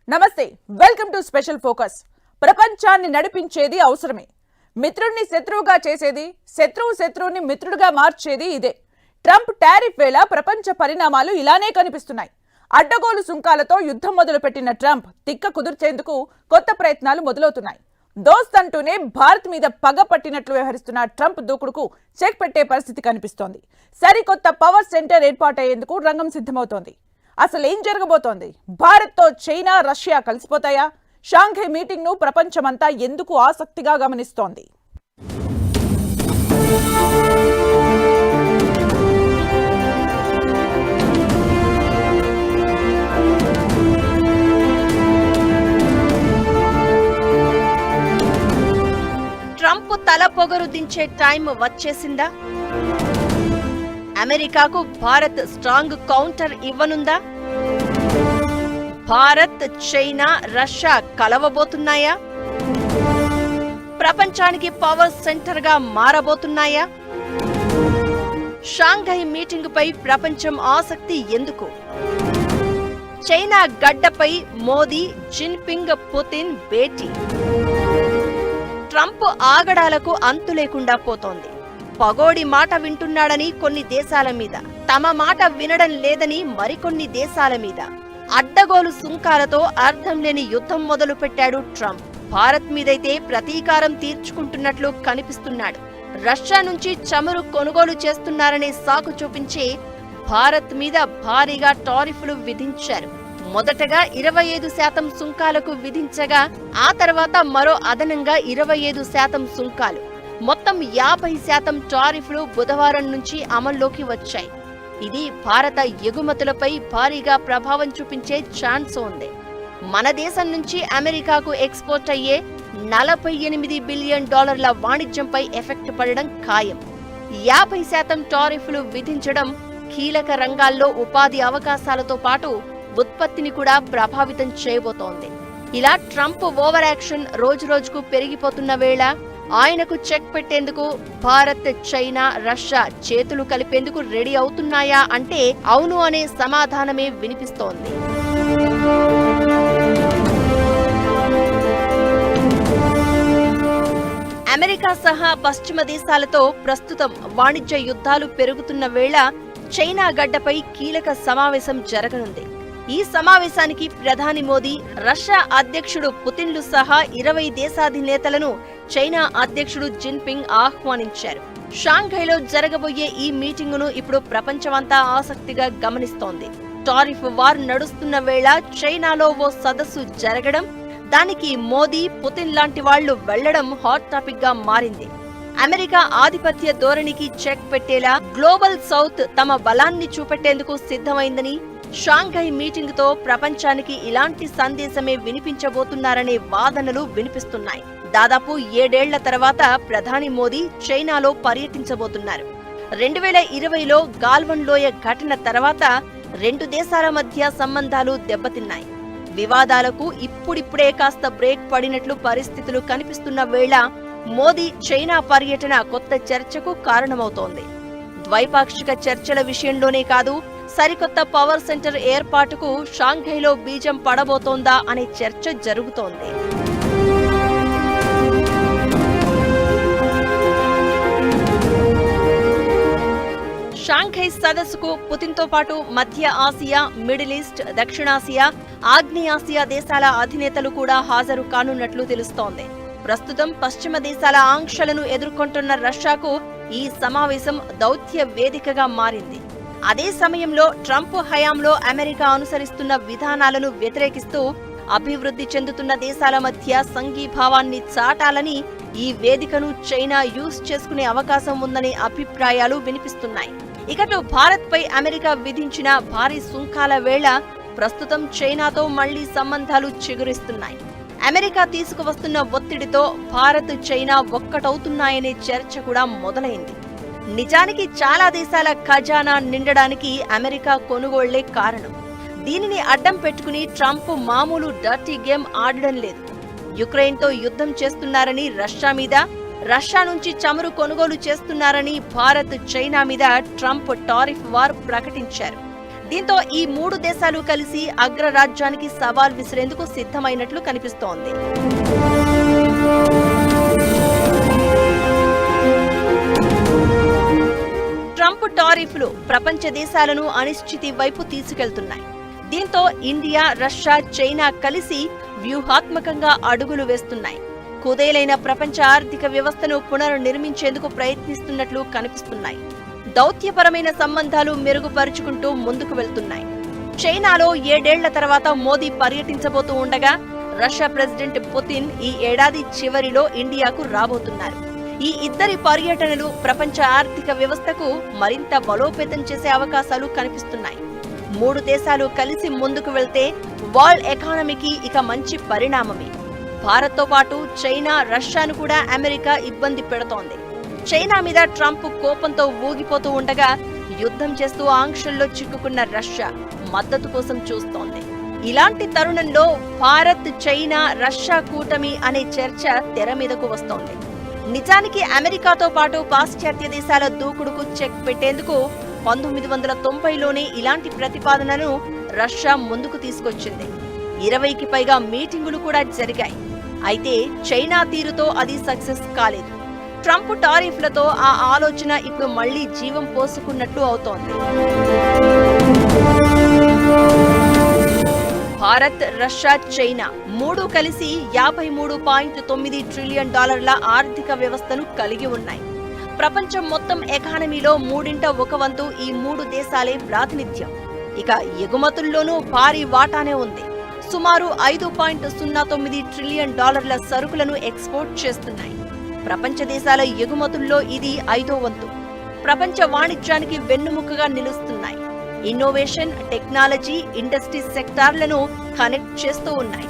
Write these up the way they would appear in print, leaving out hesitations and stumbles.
నమస్తే, welcome to special focus. ప్రపంచాన్ని నడిపించేది అవసరమే. మిత్రుడిని శత్రువుగా చేసేది, శత్రువుని మిత్రుడిగా మార్చేది ఇదే. ట్రంప్ టారిఫ్ వేళ ప్రపంచ పరిణామాలు ఇలానే కనిపిస్తున్నాయి. అడ్డగోలు సుంకాలతో యుద్ధం మొదలుపెట్టిన ట్రంప్ తిక్క కుదిర్చేందుకు కొత్త ప్రయత్నాలు మొదలవుతున్నాయి. దోస్త్ అంటూనే భారత్ మీద పగ పట్టినట్లు వ్యవహరిస్తున్న ట్రంప్ దూకుడుకు చెక్ పెట్టే పరిస్థితి కనిపిస్తోంది. సరికొత్త పవర్ సెంటర్ ఏర్పాటయ్యేందుకు రంగం సిద్ధమవుతోంది. అసలు ఏం జరగబోతోంది? భారత్తో చైనా, రష్యా కలిసిపోతాయా? షాంఘై మీటింగ్ ను ప్రపంచమంతా ఎందుకు ఆసక్తిగా గమనిస్తోంది? ట్రంప్ తల పొగరు దించే టైం వచ్చేసిందా? అమెరికాకు భారత్ స్ట్రాంగ్ కౌంటర్ ఇవ్వనుందా? భారత్, చైనా, రష్యా కలవబోతున్నాయా? ప్రపంచానికి పవర్ సెంటర్ గా మారబోతున్నాయా? షాంఘై మీటింగ్ పై ప్రపంచం ఆసక్తి ఎందుకు? చైనా గడ్డపై మోదీ, జిన్పింగ్, పుతిన్ భేటీ. ట్రంప్ ఆగడాలకు అంతు లేకుండా పోతోంది. పగోడి మాట వింటున్నాడని కొన్ని దేశాల మీద, తమ మాట వినడం లేదని మరికొన్ని దేశాల మీద అడ్డగోలు సుంకాలతో అర్థం లేని యుద్ధం మొదలు పెట్టాడు ట్రంప్. భారత్ మీదైతే ప్రతీకారం తీర్చుకుంటున్నట్లు కనిపిస్తున్నాడు. రష్యా నుంచి చమురు కొనుగోలు చేస్తున్నారనే సాకు చూపించి భారత్ మీద భారీగా టారిఫ్లు విధించారు. మొదటగా 25% సుంకాలకు విధించగా ఆ తర్వాత మరో అదనంగా 25% సుంకాలు, మొత్తం 50% టారిఫ్లు బుధవారం నుంచి అమల్లోకి వచ్చాయి. ఇది భారత ఎగుమతులపై భారీగా ప్రభావం చూపించే ఛాన్స్ ఉంది. మన దేశం నుంచి అమెరికాకు ఎక్స్పోర్ట్ అయ్యే $48 బిలియన్ వాణిజ్యంపై ఎఫెక్ట్ పడడం ఖాయం. 50% టారిఫ్లు విధించడం కీలక రంగాల్లో ఉపాధి అవకాశాలతో పాటు ఉత్పత్తిని కూడా ప్రభావితం చేయబోతోంది. ఇలా ట్రంప్ ఓవర్ యాక్షన్ రోజురోజుకు పెరిగిపోతున్న వేళ ఆయనకు చెక్ పెట్టేందుకు భారత్, చైనా, రష్యా చేతులు కలిపేందుకు రెడీ అవుతున్నాయా అంటే అవును అనే సమాధానమే వినిపిస్తోంది. అమెరికా సహా పశ్చిమ దేశాలతో ప్రస్తుతం వాణిజ్య యుద్ధాలు పెరుగుతున్న వేళ చైనా గడ్డపై కీలక సమావేశం జరగనుంది. ఈ సమావేశానికి ప్రధాని మోదీ, రష్యా అధ్యక్షుడు పుతిన్లు సహా 20 దేశాధినేతలను చైనా అధ్యక్షుడు జిన్పింగ్ ఆహ్వానించారు. షాంఘైలో జరగబోయే ఈ మీటింగును ఇప్పుడు ప్రపంచమంతా ఆసక్తిగా గమనిస్తోంది. టారిఫ్ వార్ నడుస్తున్న వేళ చైనాలో ఓ సదస్సు జరగడం, దానికి మోదీ, పుతిన్ లాంటి వాళ్లు వెళ్లడం హాట్ టాపిక్ గా మారింది. అమెరికా ఆధిపత్య ధోరణికి చెక్ పెట్టేలా గ్లోబల్ సౌత్ తమ బలాన్ని చూపెట్టేందుకు సిద్ధమైందని, షాంఘై మీటింగ్ తో ప్రపంచానికి ఇలాంటి సందేశమే వినిపించబోతున్నారనే వాదనలు వినిపిస్తున్నాయి. దాదాపు 7 ఏళ్ల తర్వాత ప్రధాని మోదీ చైనాలో పర్యటించబోతున్నారు. 2020లో గాల్వన్ లోయ ఘటన తర్వాత 2 దేశాల మధ్య సంబంధాలు దెబ్బతిన్నాయి. వివాదాలకు ఇప్పుడిప్పుడే కాస్త బ్రేక్ పడినట్లు పరిస్థితులు కనిపిస్తున్న వేళ మోదీ చైనా పర్యటన కొత్త చర్చకు కారణమవుతోంది. ద్వైపాక్షిక చర్చల విషయంలోనే కాదు, సరికొత్త పవర్ సెంటర్ ఏర్పాటుకు షాంఘైలో బీజం పడబోతోందా అనే చర్చ జరుగుతోంది. షాంఘై సదస్సుకు పుతిన్తో పాటు మధ్య ఆసియా, మిడిల్ ఈస్ట్, దక్షిణాసియా, ఆగ్నేయాసియా దేశాల అధినేతలు కూడా హాజరు కానున్నట్లు తెలుస్తోంది. ప్రస్తుతం పశ్చిమ దేశాల ఆంక్షలను ఎదుర్కొంటున్న రష్యాకు ఈ సమావేశం దౌత్య వేదికగా మారింది. అదే సమయంలో ట్రంప్ హయాంలో అమెరికా అనుసరిస్తున్న విధానాలను వ్యతిరేకిస్తూ అభివృద్ధి చెందుతున్న దేశాల మధ్య సంఘీభావాన్ని చాటాలని ఈ వేదికను చైనా యూజ్ చేసుకునే అవకాశం ఉందనే అభిప్రాయాలు వినిపిస్తున్నాయి. ఇకటు భారత్ పై అమెరికా విధించిన భారీ సుంకాల వేళ ప్రస్తుతం చైనాతో మళ్లీ సంబంధాలు చిగురిస్తున్నాయి. అమెరికా తీసుకువస్తున్న ఒత్తిడితో భారత్, చైనా ఒక్కటవుతున్నాయనే చర్చ కూడా మొదలైంది. నిజానికి చాలా దేశాల ఖజానా నిండడానికి అమెరికా కొనుగోళ్లే కారణం. దీనిని అడ్డం పెట్టుకుని ట్రంప్ మామూలు డర్టీ గేమ్ ఆడడం లేదు. యుక్రెయిన్తో యుద్ధం చేస్తున్నారని రష్యా మీద, రష్యా నుంచి చమురు కొనుగోలు చేస్తున్నారని భారత్, చైనా మీద ట్రంప్ టారిఫ్ వార్ ప్రకటించారు. దీంతో ఈ మూడు దేశాలు కలిసి అగ్రరాజ్యానికి సవాల్ విసిరేందుకు సిద్ధమైనట్లు కనిపిస్తోంది. ట్రంప్ టారిఫ్లు ప్రపంచ దేశాలను అనిశ్చితి వైపు తీసుకెళ్తున్నాయి. దీంతో ఇండియా, రష్యా, చైనా కలిసి వ్యూహాత్మకంగా అడుగులు వేస్తున్నాయి. కుదేలైన ప్రపంచ ఆర్థిక వ్యవస్థను పునర్నిర్మించేందుకు ప్రయత్నిస్తున్నట్లు కనిపిస్తున్నాయి. దౌత్యపరమైన సంబంధాలు మెరుగుపరుచుకుంటూ ముందుకు వెళ్తున్నాయి. చైనాలో 7 ఏళ్ల తర్వాత మోదీ పర్యటించబోతూ ఉండగా రష్యా ప్రెసిడెంట్ పుతిన్ ఈ ఏడాది చివరిలో ఇండియాకు రాబోతున్నారు. ఈ ఇద్దరి పర్యటనలు ప్రపంచ ఆర్థిక వ్యవస్థకు మరింత బలోపేతం చేసే అవకాశాలు కనిపిస్తున్నాయి. మూడు దేశాలు కలిసి ముందుకు వెళ్తే వరల్డ్ ఎకానమీకి ఇక మంచి పరిణామమే. భారత్తో పాటు చైనా, రష్యాను కూడా అమెరికా ఇబ్బంది పెడుతోంది. చైనా మీద ట్రంప్ కోపంతో ఊగిపోతూ ఉండగా యుద్ధం చేస్తూ ఆంక్షల్లో చిక్కుకున్న రష్యా మద్దతు కోసం చూస్తోంది. ఇలాంటి తరుణంలో భారత్, చైనా, రష్యా కూటమి అనే చర్చ తెర మీదకు వస్తోంది. నిజానికి అమెరికాతో పాటు పాశ్చాత్య దేశాల దూకుడుకు చెక్ పెట్టేందుకు 1990లోనే ఇలాంటి ప్రతిపాదనను రష్యా ముందుకు తీసుకొచ్చింది. 20కి పైగా మీటింగులు కూడా జరిగాయి. అయితే చైనా తీరుతో అది సక్సెస్ కాలేదు. ట్రంప్ టారిఫ్లతో ఆ ఆలోచన ఇప్పుడు మళ్లీ జీవం పోసుకున్నట్టు అవుతోంది. భారత్, రష్యా, చైనా మూడు కలిసి $53.9 ట్రిలియన్ ఆర్థిక వ్యవస్థను కలిగి ఉన్నాయి. ప్రపంచం మొత్తం ఎకానమీలో 1/3 ఈ మూడు దేశాలే ప్రాతినిధ్యం. ఇక ఎగుమతుల్లోనూ భారీ వాటానే ఉంది. సుమారు $5.09 ట్రిలియన్ సరుకులను ఎక్స్పోర్ట్ చేస్తున్నాయి. ప్రపంచ దేశాల ఎగుమతుల్లో ఇది 5వ వంతు. ప్రపంచ వాణిజ్యానికి వెన్నుముకగా నిలుస్తున్నాయి. ఇన్నోవేషన్, టెక్నాలజీ, ఇండస్ట్రీ సెక్టార్లను కనెక్ట్ చేస్తూ ఉన్నాయి.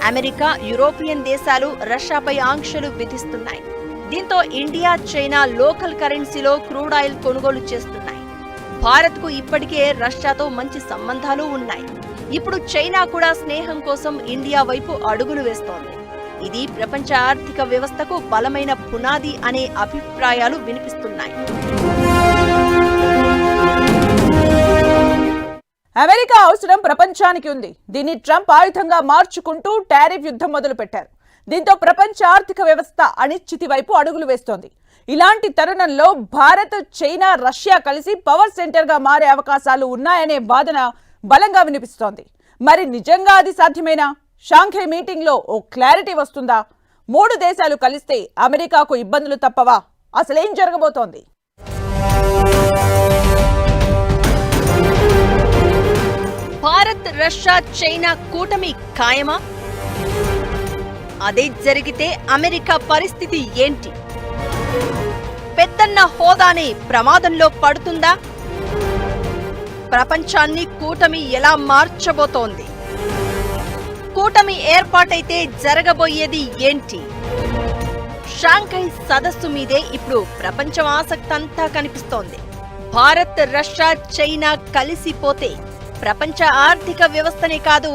అమెరికా, యూరోపియన్ దేశాలు రష్యాపై ఆంక్షలు విధిస్తున్నాయి. దీంతో ఇండియా, చైనా లోకల్ కరెన్సీలో క్రూడ్ ఆయిల్ కొనుగోలు చేస్తున్నాయి. భారత్కు ఇప్పటికే రష్యాతో మంచి సంబంధాలు ఉన్నాయి. ఇప్పుడు చైనా కూడా స్నేహం కోసం ఇండియా వైపు అడుగులు వేస్తోంది. ఇది ప్రపంచ ఆర్థిక వ్యవస్థకు బలమైన పునాది అనే అభిప్రాయాలు వినిపిస్తున్నాయి. అమెరికా అవసరం ప్రపంచానికి ఉంది. దీన్ని ట్రంప్ ఆయుధంగా మార్చుకుంటూ టారిఫ్ యుద్ధం మొదలుపెట్టారు. దీంతో ప్రపంచ ఆర్థిక వ్యవస్థ అనిశ్చితి వైపు అడుగులు వేస్తోంది. ఇలాంటి తరుణంలో భారత్, చైనా, రష్యా కలిసి పవర్ సెంటర్ గా మారే అవకాశాలు ఉన్నాయనే వాదన బలంగా వినిపిస్తోంది. మరి నిజంగా అది సాధ్యమేనా? షాంఘై మీటింగ్ లో ఓ క్లారిటీ వస్తుందా? మూడు దేశాలు కలిస్తే అమెరికాకు ఇబ్బందులు తప్పవా? అసలేం జరగబోతోంది? భారత్, రష్యా, చైనా కూటమి ఖాయమా? అదే జరిగితే అమెరికా పరిస్థితి ఏంటి? పెద్దన్న హోదానే ప్రమాదంలో పడుతుందా? ప్రపంచాన్ని కూటమి ఎలా మార్చబోతోంది? కూటమి ఏర్పాటైతే జరగబోయేది ఏంటి? షాంఘై సదస్సు మీదే ఇప్పుడు ప్రపంచం ఆసక్తంతా కనిపిస్తోంది. భారత్, రష్యా, చైనా కలిసిపోతే ప్రపంచ ఆర్థిక వ్యవస్థనే కాదు,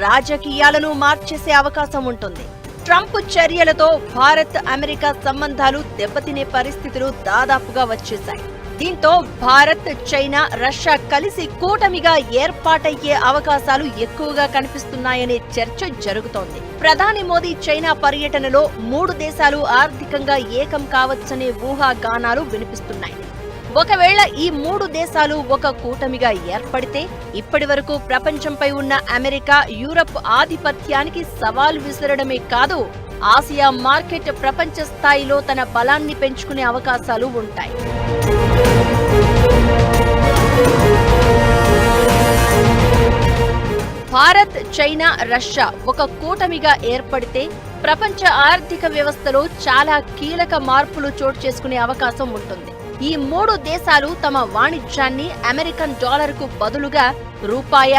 రాజకీయాలను మార్చేసే అవకాశం ఉంటుంది. ట్రంప్ చర్యలతో భారత్, అమెరికా సంబంధాలు దెబ్బతినే పరిస్థితులు దాదాపుగా వచ్చేశాయి. దీంతో భారత్, చైనా, రష్యా కలిసి కూటమిగా ఏర్పాటయ్యే అవకాశాలు ఎక్కువగా కనిపిస్తున్నాయనే చర్చ జరుగుతోంది. ప్రధాని మోదీ చైనా పర్యటనలో మూడు దేశాలు ఆర్థికంగా ఏకం కావచ్చనే ఊహాగానాలు వినిపిస్తున్నాయి. ఒకవేళ ఈ మూడు దేశాలు ఒక కూటమిగా ఏర్పడితే ఇప్పటి వరకు ప్రపంచంపై ఉన్న అమెరికా, యూరప్ ఆధిపత్యానికి సవాల్ విసరడమే కాదు, ఆసియా మార్కెట్ ప్రపంచ స్థాయిలో తన బలాన్ని పెంచుకునే అవకాశాలు ఉంటాయి. భారత్, చైనా, రష్యా ఒక కూటమిగా ఏర్పడితే ప్రపంచ ఆర్థిక వ్యవస్థలో చాలా కీలక మార్పులు చోటు చేసుకునే అవకాశం ఉంటుంది. ఈ మూడు దేశాలు తమ వాణిజ్యాన్ని అమెరికన్ డాలర్కు బదులుగా రూపాయ,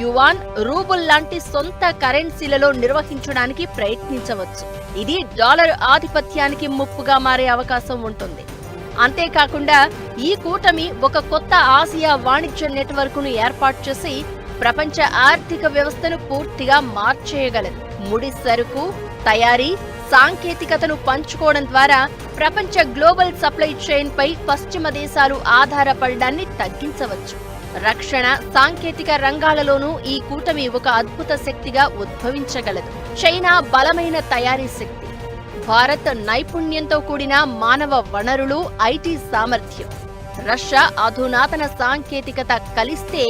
యువాన్, రూబుల్ లాంటి సొంత కరెన్సీలలో నిర్వహించడానికి ప్రయత్నించవచ్చు. ఇది డాలర్ ఆధిపత్యానికి ముప్పుగా మారే అవకాశం ఉంటుంది. అంతేకాకుండా ఈ కూటమి ఒక కొత్త ఆసియా వాణిజ్య నెట్వర్క్ను ఏర్పాటు చేసి ప్రపంచ ఆర్థిక వ్యవస్థను పూర్తిగా మార్చేయగలదు. ముడి సరుకు, తయారీ, సాంకేతికతను పంచుకోవడం ద్వారా ప్రపంచ గ్లోబల్ సప్లై చైన్ పై పశ్చిమ దేశాలు ఆధారపడడాన్ని తగ్గించవచ్చు. రక్షణ, సాంకేతిక రంగాలలోనూ ఈ కూటమి ఒక అద్భుత శక్తిగా ఉద్భవించగలదు. చైనా బలమైన తయారీ శక్తి, భారత్ నైపుణ్యంతో కూడిన మానవ వనరులు, ఐటీ సామర్థ్యం, రష్యా అధునాతన సాంకేతికత కలిస్తే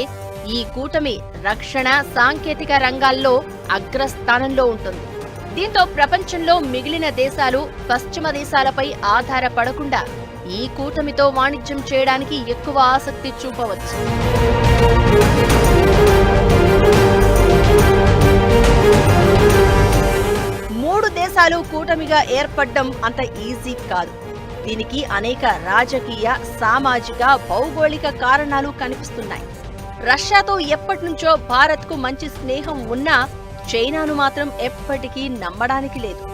ఈ కూటమి రక్షణ, సాంకేతిక రంగాల్లో అగ్రస్థానంలో ఉంటుంది. దీంతో ప్రపంచంలో మిగిలిన దేశాలు పశ్చిమ దేశాలపై ఆధారపడకుండా ఈ కూటమితో వాణిజ్యం చేయడానికి ఎక్కువ ఆసక్తి చూపవచ్చు. మూడు దేశాలు కూటమిగా ఏర్పడడం అంత ఈజీ కాదు. దీనికి అనేక రాజకీయ, సామాజిక, భౌగోళిక కారణాలు కనిపిస్తున్నాయి. రష్యాతో ఎప్పటినుంచో భారత్కు మంచి స్నేహం ఉన్నా చైనాను మాత్రం ఎప్పటికీ నమ్మడానికి లేదు.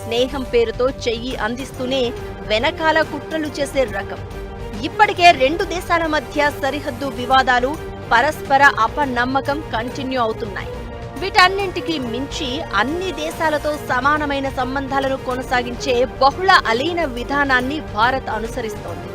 స్నేహం పేరుతో చెయ్యి అందిస్తూనే వెనకాల కుట్రలు చేసే రకం. ఇప్పటికే రెండు దేశాల మధ్య సరిహద్దు వివాదాలు, పరస్పర అపనమ్మకం కంటిన్యూ అవుతున్నాయి. వీటన్నింటికి మించి అన్ని దేశాలతో సమానమైన సంబంధాలను కొనసాగించే బహుళ అలీన విధానాన్ని భారత్ అనుసరిస్తోంది.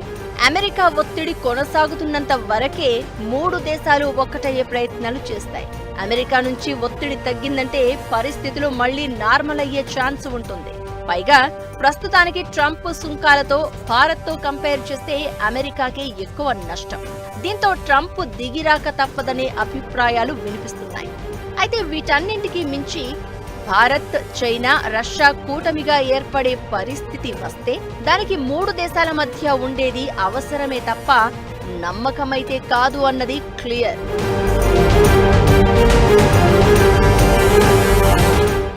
అమెరికా ఒత్తిడి కొనసాగుతున్నంత వరకే మూడు దేశాలు ఒక్కటయ్యే ప్రయత్నాలు చేస్తాయి. అమెరికా నుంచి ఒత్తిడి తగ్గిందంటే పరిస్థితులు మళ్లీ నార్మల్ అయ్యే ఛాన్స్ ఉంటుంది. పైగా ప్రస్తుతానికి ట్రంప్ సుంకాలతో భారత్తో కంపేర్ చేస్తే అమెరికాకే ఎక్కువ నష్టం. దీంతో ట్రంప్ దిగిరాక తప్పదనే అభిప్రాయాలు వినిపిస్తున్నాయి. అయితే వీటన్నింటికీ మించి భారత్, చైనా, రష్యా కూటమిగా ఏర్పడే పరిస్థితి వస్తే దానికి మూడు దేశాల మధ్య ఉండేది అవసరమే తప్ప నమ్మకమైతే కాదు అన్నది క్లియర్.